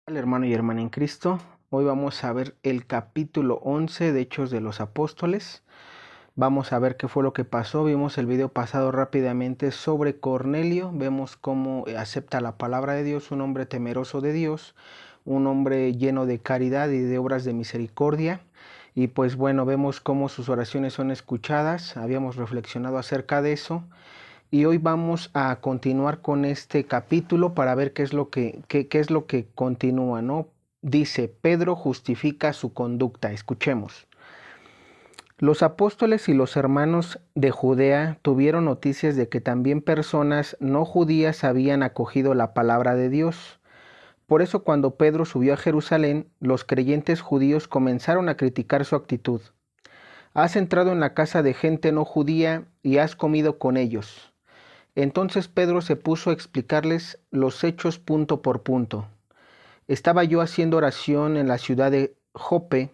Hola, hermano y hermana en Cristo. Hoy vamos a ver el capítulo 11 de Hechos de los Apóstoles. Vamos a ver qué fue lo que pasó. Vimos el video pasado rápidamente sobre Cornelio. Vemos cómo acepta la palabra de Dios, un hombre temeroso de Dios, un hombre lleno de caridad y de obras de misericordia. Y pues bueno, vemos cómo sus oraciones son escuchadas. Habíamos reflexionado acerca de eso. Y hoy vamos a continuar con este capítulo para ver qué es lo que continúa, ¿no? Dice, Pedro justifica su conducta. Escuchemos. Los apóstoles y los hermanos de Judea tuvieron noticias de que también personas no judías habían acogido la palabra de Dios. Por eso cuando Pedro subió a Jerusalén, los creyentes judíos comenzaron a criticar su actitud. Has entrado en la casa de gente no judía y has comido con ellos. Entonces Pedro se puso a explicarles los hechos punto por punto. Estaba yo haciendo oración en la ciudad de Jope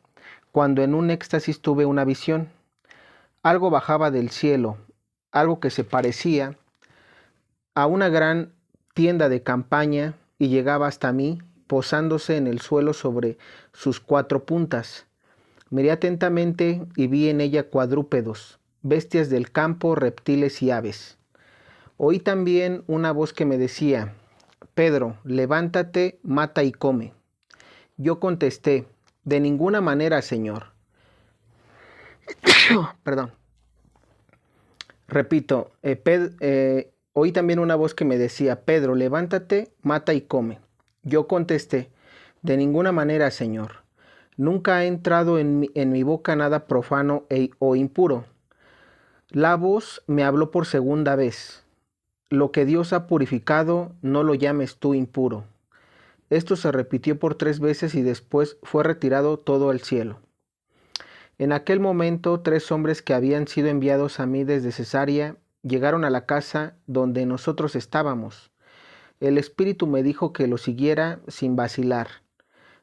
cuando en un éxtasis tuve una visión. Algo bajaba del cielo, algo que se parecía a una gran tienda de campaña y llegaba hasta mí, posándose en el suelo sobre sus cuatro puntas. Miré atentamente y vi en ella cuadrúpedos, bestias del campo, reptiles y aves. Oí también una voz que me decía, Pedro, levántate, mata y come. Yo contesté, de ninguna manera, Señor. Perdón. Repito, oí también una voz que me decía, Pedro, levántate, mata y come. Yo contesté, de ninguna manera, Señor. Nunca ha entrado en mi boca nada profano o impuro. La voz me habló por segunda vez. Lo que Dios ha purificado, no lo llames tú impuro. Esto se repitió por 3 veces y después fue retirado todo al cielo. En aquel momento 3 hombres que habían sido enviados a mí desde Cesarea llegaron a la casa donde nosotros estábamos. El Espíritu me dijo que lo siguiera sin vacilar.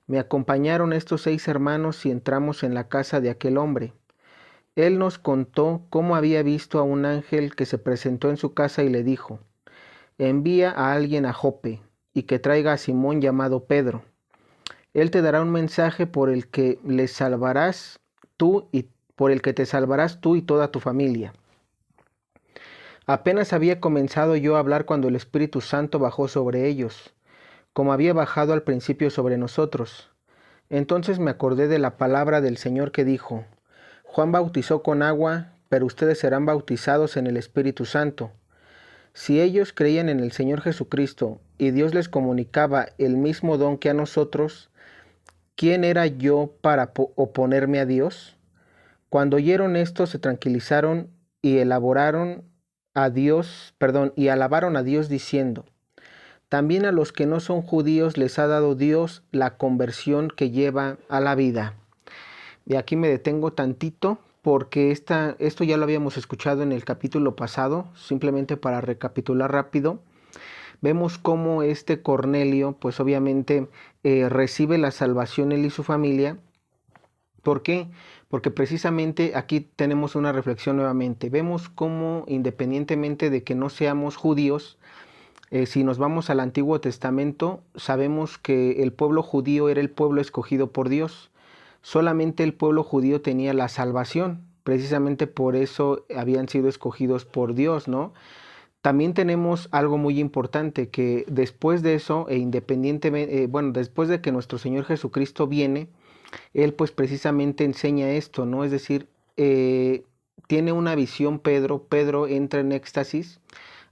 Me acompañaron estos 6 hermanos y entramos en la casa de aquel hombre. Él nos contó cómo había visto a un ángel que se presentó en su casa y le dijo, envía a alguien a Jope y que traiga a Simón llamado Pedro. Él te dará un mensaje por el que le salvarás tú y por el que te salvarás tú y toda tu familia. Apenas había comenzado yo a hablar cuando el Espíritu Santo bajó sobre ellos, como había bajado al principio sobre nosotros. Entonces me acordé de la palabra del Señor que dijo, Juan bautizó con agua, pero ustedes serán bautizados en el Espíritu Santo. Si ellos creían en el Señor Jesucristo y Dios les comunicaba el mismo don que a nosotros, ¿quién era yo para oponerme a Dios? Cuando oyeron esto se tranquilizaron y y alabaron a Dios diciendo, también a los que no son judíos les ha dado Dios la conversión que lleva a la vida. Y aquí me detengo tantito porque esto ya lo habíamos escuchado en el capítulo pasado, simplemente para recapitular rápido. Vemos cómo este Cornelio, pues obviamente recibe la salvación él y su familia. ¿Por qué? Porque precisamente aquí tenemos una reflexión nuevamente. Vemos cómo independientemente de que no seamos judíos, si nos vamos al Antiguo Testamento, sabemos que el pueblo judío era el pueblo escogido por Dios. Solamente el pueblo judío tenía la salvación. Precisamente por eso habían sido escogidos por Dios, ¿no? También tenemos algo muy importante, que después de eso, después de que nuestro Señor Jesucristo viene, Él pues precisamente enseña esto, ¿no? Es decir, tiene una visión Pedro entra en éxtasis.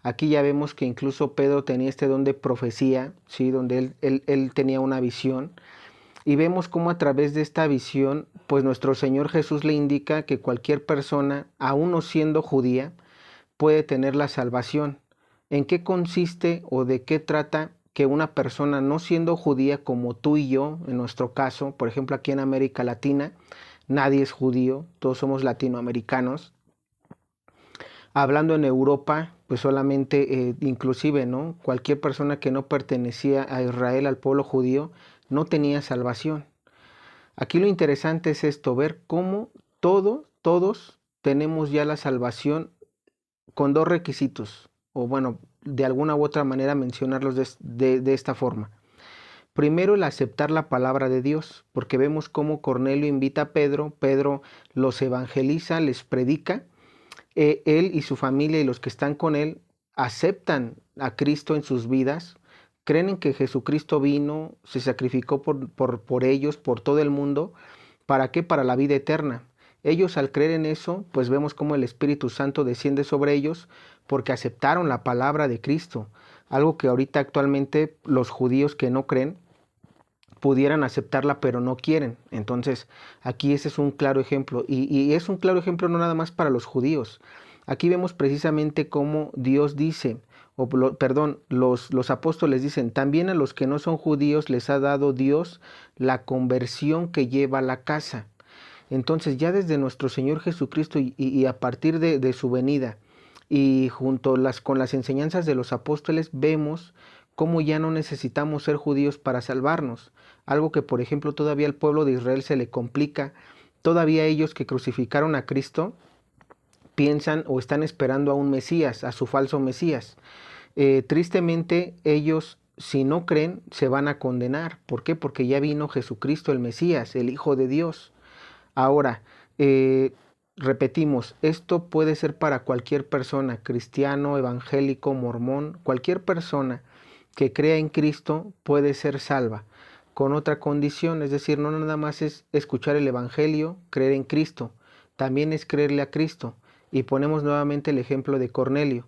Aquí ya vemos que incluso Pedro tenía este don de profecía, ¿sí? Donde él tenía una visión. Y vemos cómo a través de esta visión, pues nuestro Señor Jesús le indica que cualquier persona, aun no siendo judía, puede tener la salvación. ¿En qué consiste o de qué trata que una persona no siendo judía como tú y yo, en nuestro caso, por ejemplo aquí en América Latina, nadie es judío, todos somos latinoamericanos, hablando en Europa, pues solamente, inclusive, ¿no? Cualquier persona que no pertenecía a Israel, al pueblo judío, no tenía salvación. Aquí lo interesante es esto, ver cómo todos tenemos ya la salvación con 2 requisitos, o bueno, de alguna u otra manera mencionarlos de esta forma. Primero, el aceptar la palabra de Dios, porque vemos cómo Cornelio invita a Pedro, Pedro los evangeliza, les predica, él y su familia y los que están con él aceptan a Cristo en sus vidas, creen en que Jesucristo vino, se sacrificó por ellos, por todo el mundo. ¿Para qué? Para la vida eterna. Ellos al creer en eso, pues vemos cómo el Espíritu Santo desciende sobre ellos porque aceptaron la palabra de Cristo. Algo que ahorita actualmente los judíos que no creen pudieran aceptarla pero no quieren. Entonces aquí ese es un claro ejemplo y es un claro ejemplo no nada más para los judíos. Aquí vemos precisamente cómo Dios dice, perdón, los apóstoles dicen, también a los que no son judíos les ha dado Dios la conversión que lleva a la casa. Entonces ya desde nuestro Señor Jesucristo y a partir de su venida y junto con las enseñanzas de los apóstoles vemos cómo ya no necesitamos ser judíos para salvarnos. Algo que por ejemplo todavía al pueblo de Israel se le complica. Todavía ellos que crucificaron a Cristo piensan o están esperando a un Mesías, a su falso Mesías. Tristemente ellos, si no creen, se van a condenar. ¿Por qué? Porque ya vino Jesucristo el Mesías, el Hijo de Dios. Ahora, repetimos, esto puede ser para cualquier persona, cristiano, evangélico, mormón, cualquier persona que crea en Cristo puede ser salva, con otra condición, es decir, no nada más es escuchar el Evangelio, creer en Cristo, también es creerle a Cristo. Y ponemos nuevamente el ejemplo de Cornelio.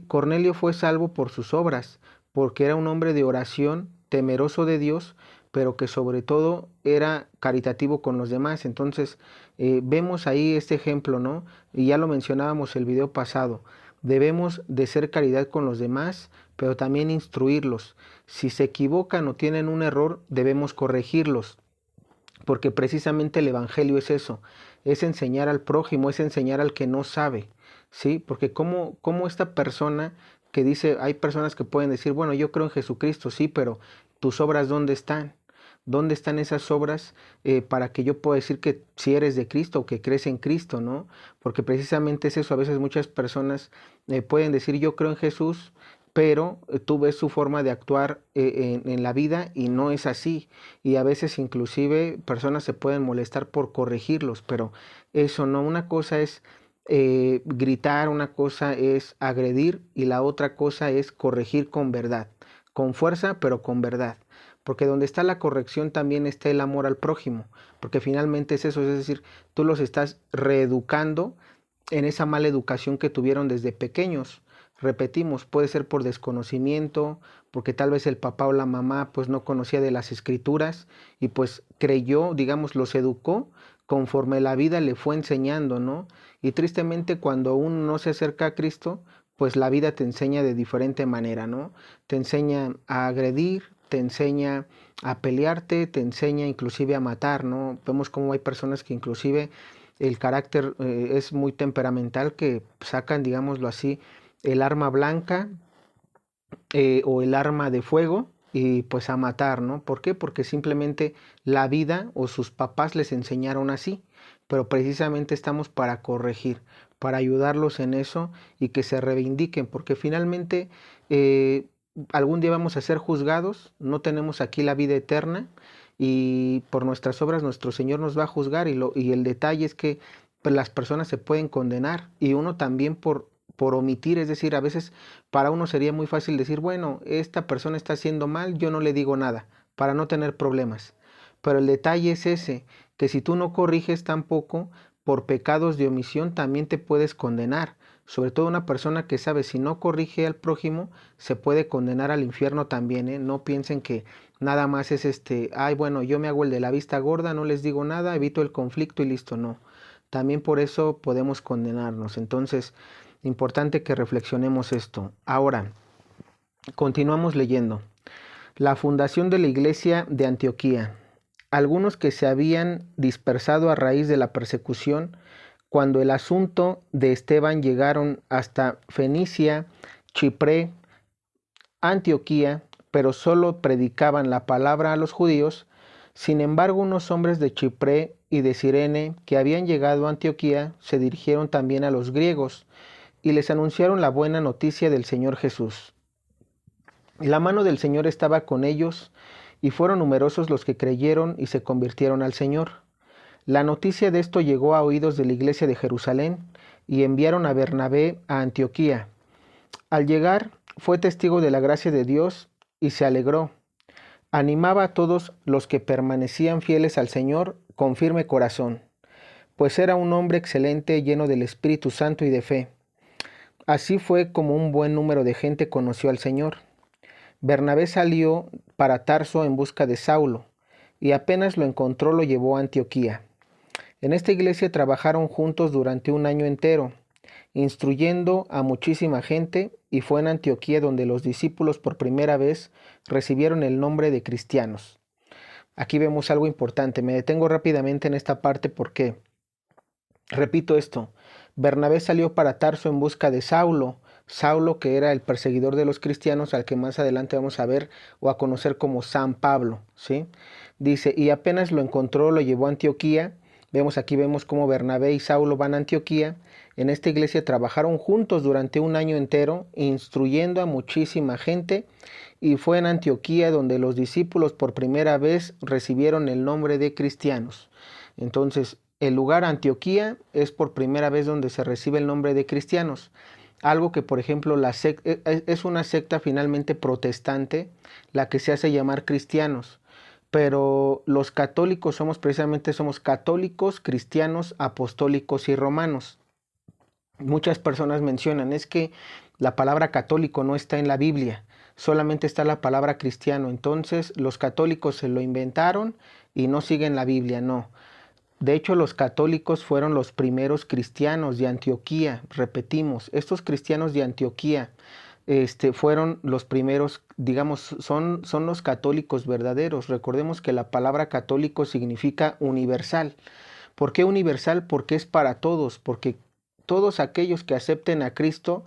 Cornelio fue salvo por sus obras, porque era un hombre de oración, temeroso de Dios, pero que sobre todo era caritativo con los demás. Entonces, vemos ahí este ejemplo, ¿no? Y ya lo mencionábamos el video pasado. Debemos de ser caridad con los demás, pero también instruirlos. Si se equivocan o tienen un error, debemos corregirlos, porque precisamente el Evangelio es eso, es enseñar al prójimo, es enseñar al que no sabe, ¿sí? Porque como esta persona que dice, hay personas que pueden decir, bueno, yo creo en Jesucristo, sí, pero tus obras, ¿dónde están? ¿Dónde están esas obras para que yo pueda decir que si eres de Cristo o que crees en Cristo, ¿no? Porque precisamente es eso, a veces muchas personas pueden decir, yo creo en Jesús, pero tú ves su forma de actuar en la vida y no es así. Y a veces inclusive personas se pueden molestar por corregirlos, pero eso no, una cosa es gritar, una cosa es agredir y la otra cosa es corregir con verdad, con fuerza, pero con verdad. Porque donde está la corrección también está el amor al prójimo, porque finalmente es eso, es decir, tú los estás reeducando en esa mala educación que tuvieron desde pequeños. Repetimos, puede ser por desconocimiento, porque tal vez el papá o la mamá pues no conocía de las escrituras y pues creyó, digamos, los educó conforme la vida le fue enseñando, ¿no? Y tristemente cuando uno no se acerca a Cristo, pues la vida te enseña de diferente manera, ¿no? Te enseña a agredir, te enseña a pelearte, te enseña inclusive a matar, ¿no? Vemos cómo hay personas que inclusive el carácter es muy temperamental, que sacan, digámoslo así, el arma blanca o el arma de fuego y pues a matar, ¿no? ¿Por qué? Porque simplemente la vida o sus papás les enseñaron así, pero precisamente estamos para corregir, para ayudarlos en eso y que se reivindiquen, porque finalmente algún día vamos a ser juzgados, no tenemos aquí la vida eterna y por nuestras obras nuestro Señor nos va a juzgar y el detalle es que pues, las personas se pueden condenar y uno también por omitir, es decir, a veces para uno sería muy fácil decir, bueno, esta persona está haciendo mal, yo no le digo nada, para no tener problemas. Pero el detalle es ese, que si tú no corriges tampoco, por pecados de omisión también te puedes condenar. Sobre todo una persona que sabe, si no corrige al prójimo, se puede condenar al infierno también, ¿eh? No piensen que nada más es ay, bueno, yo me hago el de la vista gorda, no les digo nada, evito el conflicto y listo, no. También por eso podemos condenarnos. Entonces, importante que reflexionemos esto. Ahora, continuamos leyendo. La fundación de la iglesia de Antioquía. Algunos que se habían dispersado a raíz de la persecución, cuando el asunto de Esteban llegaron hasta Fenicia, Chipre, Antioquía, pero solo predicaban la palabra a los judíos. Sin embargo, unos hombres de Chipre y de Cirene que habían llegado a Antioquía se dirigieron también a los griegos y les anunciaron la buena noticia del Señor Jesús. La mano del Señor estaba con ellos y fueron numerosos los que creyeron y se convirtieron al Señor. La noticia de esto llegó a oídos de la iglesia de Jerusalén, y enviaron a Bernabé a Antioquía. Al llegar, fue testigo de la gracia de Dios y se alegró. Animaba a todos los que permanecían fieles al Señor con firme corazón, pues era un hombre excelente, lleno del Espíritu Santo y de fe. Así fue como un buen número de gente conoció al Señor. Bernabé salió para Tarso en busca de Saulo, y apenas lo encontró lo llevó a Antioquía. En esta iglesia trabajaron juntos durante un año entero, instruyendo a muchísima gente, y fue en Antioquía donde los discípulos por primera vez recibieron el nombre de cristianos. Aquí vemos algo importante. Me detengo rápidamente en esta parte porque, repito esto, Bernabé salió para Tarso en busca de Saulo, Saulo que era el perseguidor de los cristianos, al que más adelante vamos a ver o a conocer como San Pablo, ¿sí? Dice, y apenas lo encontró, lo llevó a Antioquía. Vemos cómo Bernabé y Saulo van a Antioquía. En esta iglesia trabajaron juntos durante un año entero, instruyendo a muchísima gente, y fue en Antioquía donde los discípulos por primera vez recibieron el nombre de cristianos. Entonces, el lugar Antioquía es por primera vez donde se recibe el nombre de cristianos. Algo que, por ejemplo, es una secta finalmente protestante, la que se hace llamar cristianos. Pero los católicos somos católicos, cristianos, apostólicos y romanos. Muchas personas mencionan, es que la palabra católico no está en la Biblia, solamente está la palabra cristiano. Entonces los católicos se lo inventaron y no siguen la Biblia, no. De hecho, los católicos fueron los primeros cristianos de Antioquía. Repetimos, estos cristianos de Antioquía fueron los primeros, digamos, son los católicos verdaderos. Recordemos que la palabra católico significa universal. ¿Por qué universal? Porque es para todos, porque todos aquellos que acepten a Cristo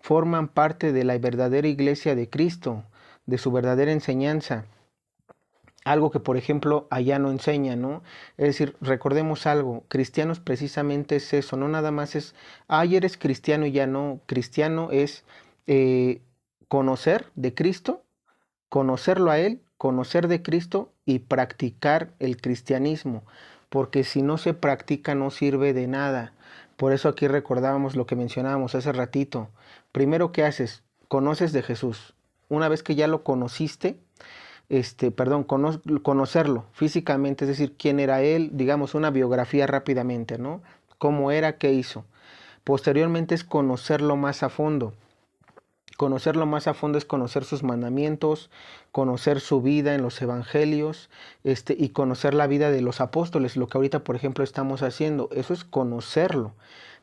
forman parte de la verdadera iglesia de Cristo, de su verdadera enseñanza. Algo que, por ejemplo, allá no enseña, ¿no? Es decir, recordemos algo, cristianos precisamente es eso, no nada más es, eres cristiano y ya no. Cristiano es conocer de Cristo, conocerlo a Él, conocer de Cristo y practicar el cristianismo, porque si no se practica no sirve de nada. Por eso aquí recordábamos lo que mencionábamos hace ratito. Primero, ¿qué haces? Conoces de Jesús. Una vez que ya lo conociste, conocerlo físicamente, es decir, quién era Él, digamos una biografía rápidamente, ¿no? Cómo era, qué hizo. Posteriormente es conocerlo más a fondo. Conocerlo más a fondo es conocer sus mandamientos, conocer su vida en los evangelios, y conocer la vida de los apóstoles, lo que ahorita, por ejemplo, estamos haciendo. Eso es conocerlo.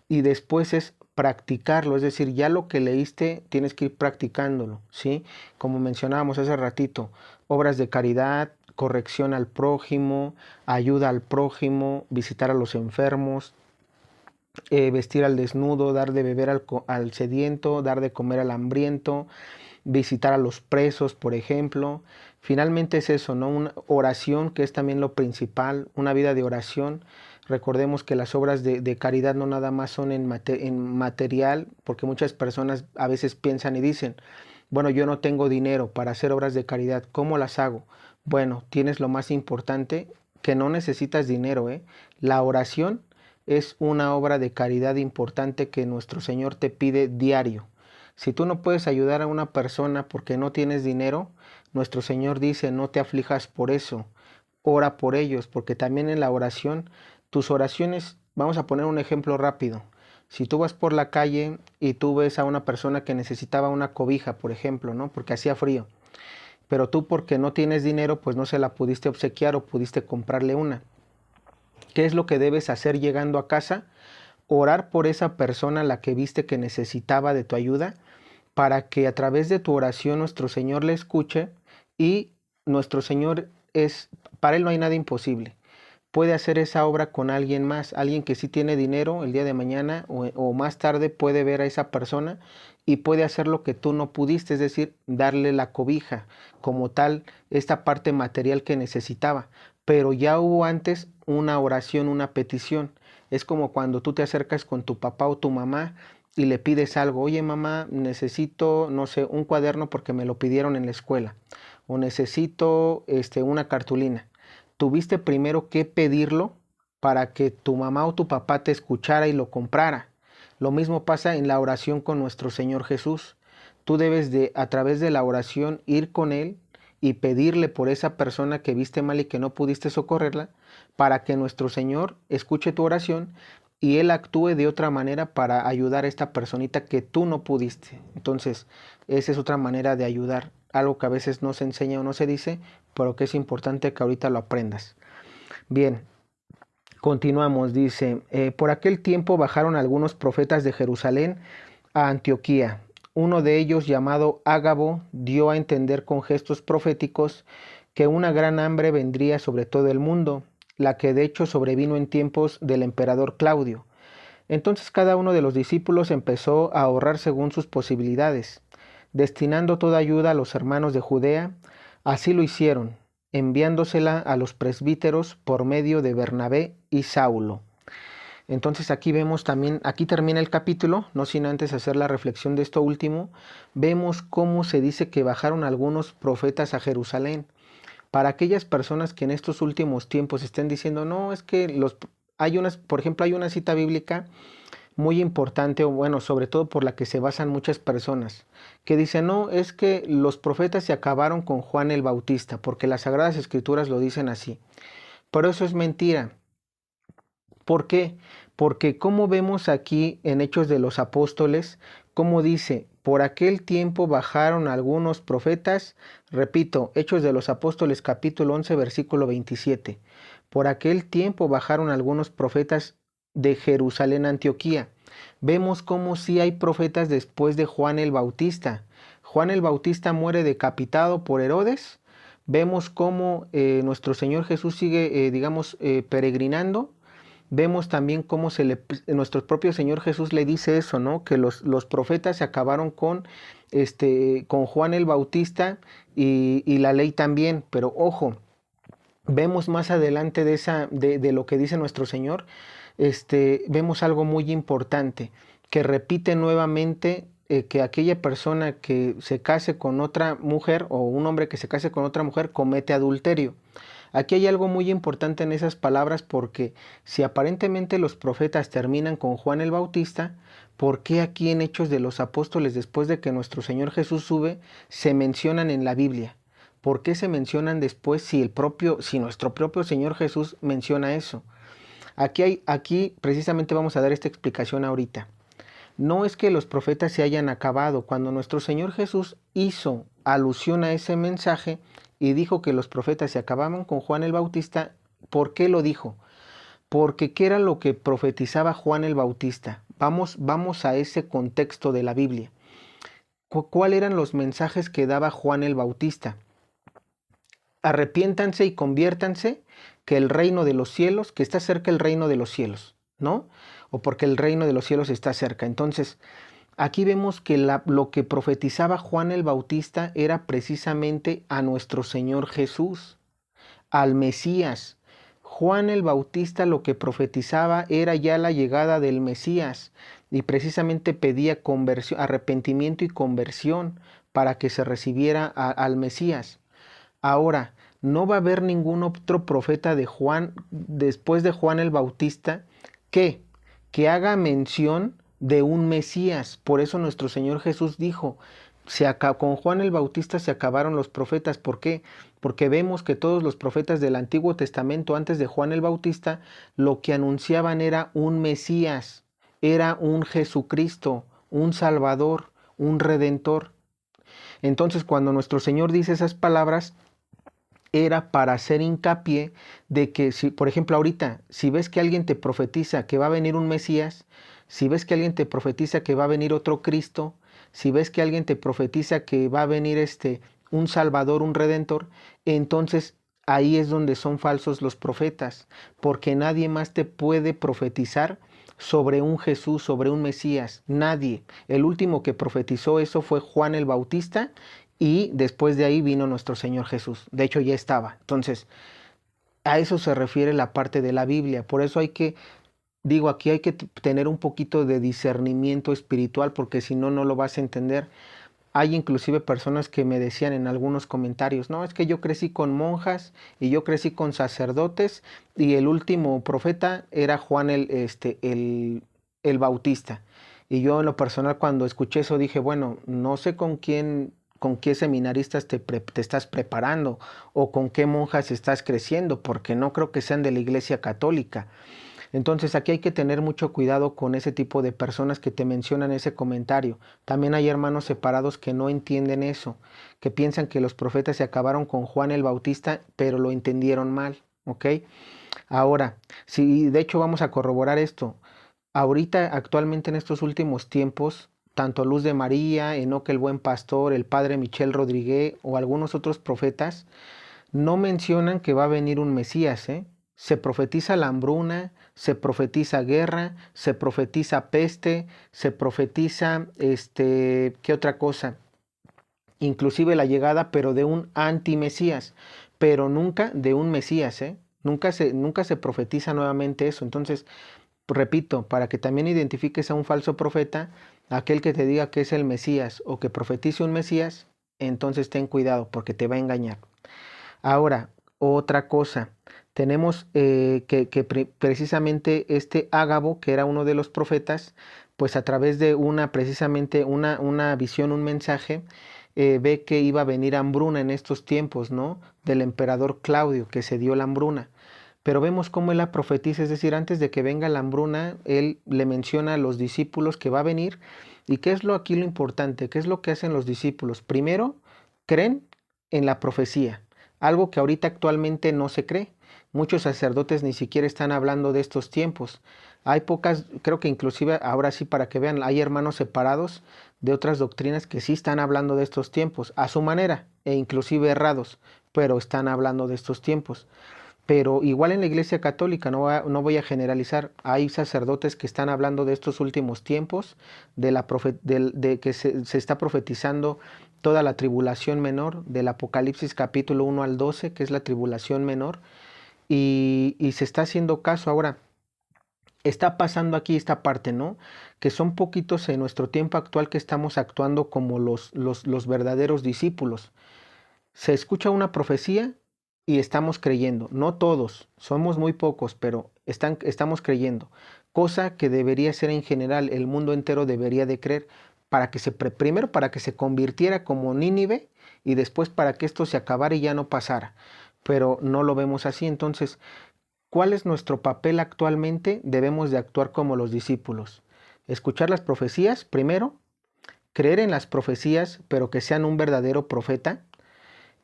Y después es practicarlo, es decir, ya lo que leíste tienes que ir practicándolo, ¿sí? Como mencionábamos hace ratito, obras de caridad, corrección al prójimo, ayuda al prójimo, visitar a los enfermos, vestir al desnudo, dar de beber al sediento, dar de comer al hambriento, visitar a los presos, por ejemplo. Finalmente es eso, ¿no? Una oración, que es también lo principal, una vida de oración. Recordemos que las obras de caridad no nada más son en material, porque muchas personas a veces piensan y dicen, bueno, yo no tengo dinero para hacer obras de caridad, ¿cómo las hago? Bueno, tienes lo más importante, que no necesitas dinero, ¿eh? La oración es una obra de caridad importante que nuestro Señor te pide diario. Si tú no puedes ayudar a una persona porque no tienes dinero, nuestro Señor dice, no te aflijas por eso, ora por ellos, porque también en la oración, tus oraciones, vamos a poner un ejemplo rápido. Si tú vas por la calle y tú ves a una persona que necesitaba una cobija, por ejemplo, ¿no? Porque hacía frío, pero tú porque no tienes dinero, pues no se la pudiste obsequiar o pudiste comprarle una. ¿Qué es lo que debes hacer llegando a casa? Orar por esa persona a la que viste que necesitaba de tu ayuda, para que a través de tu oración nuestro Señor le escuche, y nuestro Señor para Él no hay nada imposible. Puede hacer esa obra con alguien más, alguien que sí tiene dinero el día de mañana o más tarde puede ver a esa persona y puede hacer lo que tú no pudiste, es decir, darle la cobija, como tal, esta parte material que necesitaba. Pero ya hubo antes una oración, una petición. Es como cuando tú te acercas con tu papá o tu mamá y le pides algo, oye mamá, necesito, no sé, un cuaderno porque me lo pidieron en la escuela. o necesito una cartulina. Tuviste primero que pedirlo para que tu mamá o tu papá te escuchara y lo comprara. Lo mismo pasa en la oración con nuestro Señor Jesús. Tú debes de, a través de la oración, ir con Él y pedirle por esa persona que viste mal y que no pudiste socorrerla, para que nuestro Señor escuche tu oración y Él actúe de otra manera para ayudar a esta personita que tú no pudiste. Entonces, esa es otra manera de ayudar, algo que a veces no se enseña o no se dice, pero que es importante que ahorita lo aprendas. Bien, continuamos, dice, por aquel tiempo bajaron algunos profetas de Jerusalén a Antioquía. Uno de ellos, llamado Ágabo, dio a entender con gestos proféticos que una gran hambre vendría sobre todo el mundo, la que de hecho sobrevino en tiempos del emperador Claudio. Entonces cada uno de los discípulos empezó a ahorrar según sus posibilidades, destinando toda ayuda a los hermanos de Judea. Así lo hicieron, enviándosela a los presbíteros por medio de Bernabé y Saulo. Entonces aquí vemos también, aquí termina el capítulo, no sin antes hacer la reflexión de esto último. Vemos cómo se dice que bajaron algunos profetas a Jerusalén. Para aquellas personas que en estos últimos tiempos estén diciendo, no, es que por ejemplo, hay una cita bíblica muy importante, o bueno, sobre todo por la que se basan muchas personas, que dice, no, es que los profetas se acabaron con Juan el Bautista, porque las Sagradas Escrituras lo dicen así. Pero eso es mentira. ¿Por qué? Porque como vemos aquí en Hechos de los Apóstoles, como dice, por aquel tiempo bajaron algunos profetas, repito, Hechos de los Apóstoles capítulo 11 versículo 27, por aquel tiempo bajaron algunos profetas de Jerusalén a Antioquía. Vemos como sí hay profetas después de Juan el Bautista. Juan el Bautista muere decapitado por Herodes. Vemos cómo nuestro Señor Jesús sigue, peregrinando. Vemos también cómo nuestro propio Señor Jesús le dice eso, ¿no? Que los profetas se acabaron con Juan el Bautista y la ley también. Pero ojo, vemos más adelante de lo que dice nuestro Señor, vemos algo muy importante, que repite nuevamente que aquella persona que se case con otra mujer o un hombre que se case con otra mujer comete adulterio. Aquí hay algo muy importante en esas palabras, porque si aparentemente los profetas terminan con Juan el Bautista, ¿por qué aquí en Hechos de los Apóstoles, después de que nuestro Señor Jesús sube, se mencionan en la Biblia? ¿Por qué se mencionan después si nuestro propio Señor Jesús menciona eso? Aquí precisamente vamos a dar esta explicación ahorita. No es que los profetas se hayan acabado. Cuando nuestro Señor Jesús hizo alusión a ese mensaje y dijo que los profetas se acababan con Juan el Bautista, ¿por qué lo dijo? Porque ¿qué era lo que profetizaba Juan el Bautista? Vamos a ese contexto de la Biblia. ¿Cuáles eran los mensajes que daba Juan el Bautista? Arrepiéntanse y conviértanse, que el reino de los cielos, que está cerca el reino de los cielos, ¿no? O porque el reino de los cielos está cerca. Entonces, aquí vemos que lo que profetizaba Juan el Bautista era precisamente a nuestro Señor Jesús, al Mesías. Juan el Bautista lo que profetizaba era ya la llegada del Mesías y precisamente pedía conversión, arrepentimiento y conversión para que se recibiera al Mesías. Ahora, no va a haber ningún otro profeta de Juan, después de Juan el Bautista, que haga mención de un Mesías. Por eso nuestro Señor Jesús dijo, con Juan el Bautista se acabaron los profetas. ¿Por qué? Porque vemos que todos los profetas del Antiguo Testamento, antes de Juan el Bautista, lo que anunciaban era un Mesías, era un Jesucristo, un Salvador, un Redentor. Entonces, cuando nuestro Señor dice esas palabras, era para hacer hincapié de que, si, por ejemplo, ahorita, si ves que alguien te profetiza que va a venir un Mesías, si ves que alguien te profetiza que va a venir otro Cristo, si ves que alguien te profetiza que va a venir un Salvador, un Redentor, entonces ahí es donde son falsos los profetas, porque nadie más te puede profetizar sobre un Jesús, sobre un Mesías, nadie. El último que profetizó eso fue Juan el Bautista, y después de ahí vino nuestro Señor Jesús. De hecho, ya estaba. Entonces, a eso se refiere la parte de la Biblia. Por eso aquí hay que tener un poquito de discernimiento espiritual, porque si no, no lo vas a entender. Hay inclusive personas que me decían en algunos comentarios, no, es que yo crecí con monjas y yo crecí con sacerdotes y el último profeta era Juan el Bautista. Y yo en lo personal cuando escuché eso dije, bueno, no sé con qué seminaristas te estás preparando o con qué monjas estás creciendo, porque no creo que sean de la Iglesia Católica. Entonces aquí hay que tener mucho cuidado con ese tipo de personas que te mencionan ese comentario. También hay hermanos separados que no entienden eso, que piensan que los profetas se acabaron con Juan el Bautista, pero lo entendieron mal, ¿ok? Ahora, si de hecho vamos a corroborar esto, ahorita actualmente en estos últimos tiempos, tanto Luz de María, Enoc el Buen Pastor, el Padre Michel Rodríguez o algunos otros profetas, no mencionan que va a venir un Mesías, ¿eh? Se profetiza la hambruna, se profetiza guerra, se profetiza peste, se profetiza, ¿qué otra cosa? Inclusive la llegada, pero de un anti-Mesías, pero nunca de un Mesías, ¿eh? Nunca se profetiza nuevamente eso. Entonces, repito, para que también identifiques a un falso profeta, aquel que te diga que es el Mesías o que profetice un Mesías, entonces ten cuidado porque te va a engañar. Ahora, otra cosa, tenemos precisamente este Ágabo, que era uno de los profetas, pues a través de precisamente una visión, un mensaje, ve que iba a venir hambruna en estos tiempos, ¿no? Del emperador Claudio, que se dio la hambruna. Pero vemos cómo él la profetiza, es decir, antes de que venga la hambruna, él le menciona a los discípulos que va a venir. ¿Y qué es aquí lo importante? ¿Qué es lo que hacen los discípulos? Primero, creen en la profecía, algo que ahorita actualmente no se cree. Muchos sacerdotes ni siquiera están hablando de estos tiempos. Hay pocas, creo que inclusive ahora sí para que vean, hay hermanos separados de otras doctrinas que sí están hablando de estos tiempos, a su manera, e inclusive errados, pero están hablando de estos tiempos. Pero igual en la Iglesia Católica, no voy a generalizar, hay sacerdotes que están hablando de estos últimos tiempos, de que se está profetizando toda la tribulación menor, del Apocalipsis capítulo 1 al 12, que es la tribulación menor, y se está haciendo caso. Ahora, está pasando aquí esta parte, ¿no? Que son poquitos en nuestro tiempo actual que estamos actuando como los verdaderos discípulos. Se escucha una profecía y estamos creyendo. No todos, somos muy pocos, pero estamos creyendo. Cosa que debería ser en general, el mundo entero debería de creer, primero para que se convirtiera como Nínive y después para que esto se acabara y ya no pasara. Pero no lo vemos así. Entonces, ¿cuál es nuestro papel actualmente? Debemos de actuar como los discípulos. Escuchar las profecías primero, creer en las profecías, pero que sean un verdadero profeta.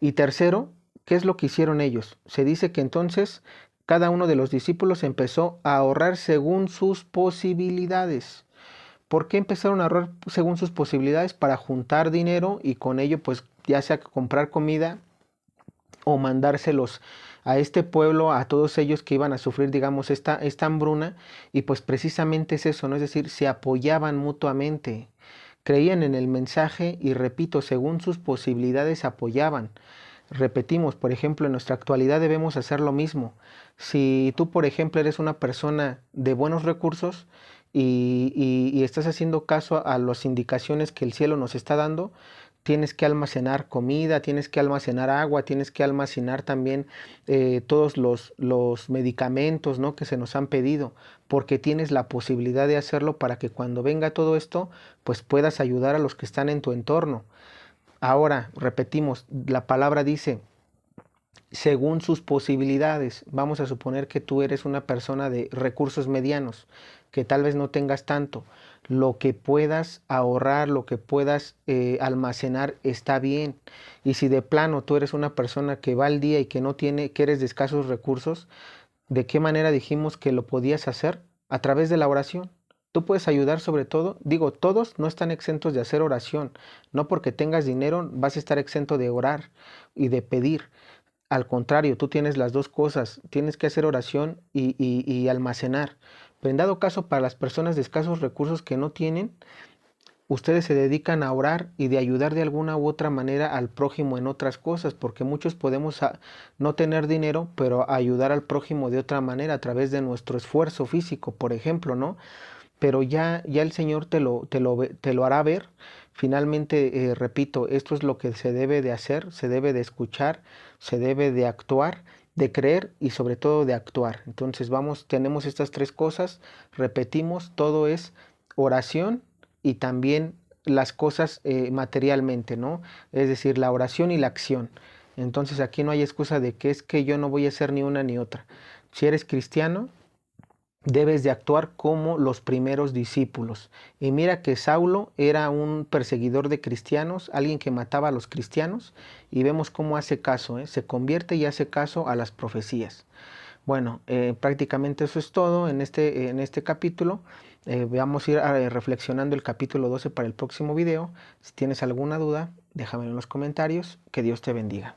Y tercero, ¿qué es lo que hicieron ellos? Se dice que entonces cada uno de los discípulos empezó a ahorrar según sus posibilidades. ¿Por qué empezaron a ahorrar según sus posibilidades? Para juntar dinero y con ello pues ya sea comprar comida o mandárselos a este pueblo, a todos ellos que iban a sufrir, digamos, esta hambruna, y pues precisamente es eso, ¿no? Es decir, se apoyaban mutuamente, creían en el mensaje y repito, según sus posibilidades apoyaban. Repetimos, por ejemplo, en nuestra actualidad debemos hacer lo mismo. Si tú, por ejemplo, eres una persona de buenos recursos y estás haciendo caso a las indicaciones que el cielo nos está dando, tienes que almacenar comida, tienes que almacenar agua, tienes que almacenar también todos los medicamentos, ¿no? Que se nos han pedido, porque tienes la posibilidad de hacerlo para que cuando venga todo esto, pues puedas ayudar a los que están en tu entorno. Ahora, repetimos, la palabra dice, según sus posibilidades. Vamos a suponer que tú eres una persona de recursos medianos, que tal vez no tengas tanto. Lo que puedas ahorrar, lo que puedas almacenar está bien. Y si de plano tú eres una persona que va al día y que no tiene, que eres de escasos recursos, ¿de qué manera dijimos que lo podías hacer? A través de la oración. Tú puedes ayudar sobre todo, digo, todos no están exentos de hacer oración. No porque tengas dinero vas a estar exento de orar y de pedir. Al contrario, tú tienes las dos cosas, tienes que hacer oración y almacenar. Pero en dado caso, para las personas de escasos recursos que no tienen, ustedes se dedican a orar y de ayudar de alguna u otra manera al prójimo en otras cosas, porque muchos podemos no tener dinero, pero ayudar al prójimo de otra manera, a través de nuestro esfuerzo físico, por ejemplo, ¿no? Pero ya el Señor te lo hará ver, Finalmente, repito, esto es lo que se debe de hacer, se debe de escuchar, se debe de actuar, de creer y sobre todo de actuar. Entonces tenemos estas tres cosas, repetimos, todo es oración y también las cosas materialmente, ¿no? Es decir, la oración y la acción. Entonces aquí no hay excusa de que es que yo no voy a hacer ni una ni otra. Si eres cristiano, debes de actuar como los primeros discípulos. Y mira que Saulo era un perseguidor de cristianos, alguien que mataba a los cristianos, y vemos cómo hace caso, se convierte y hace caso a las profecías. Bueno, prácticamente eso es todo en este capítulo. Vamos a ir reflexionando el capítulo 12 para el próximo video. Si tienes alguna duda, déjame en los comentarios. Que Dios te bendiga.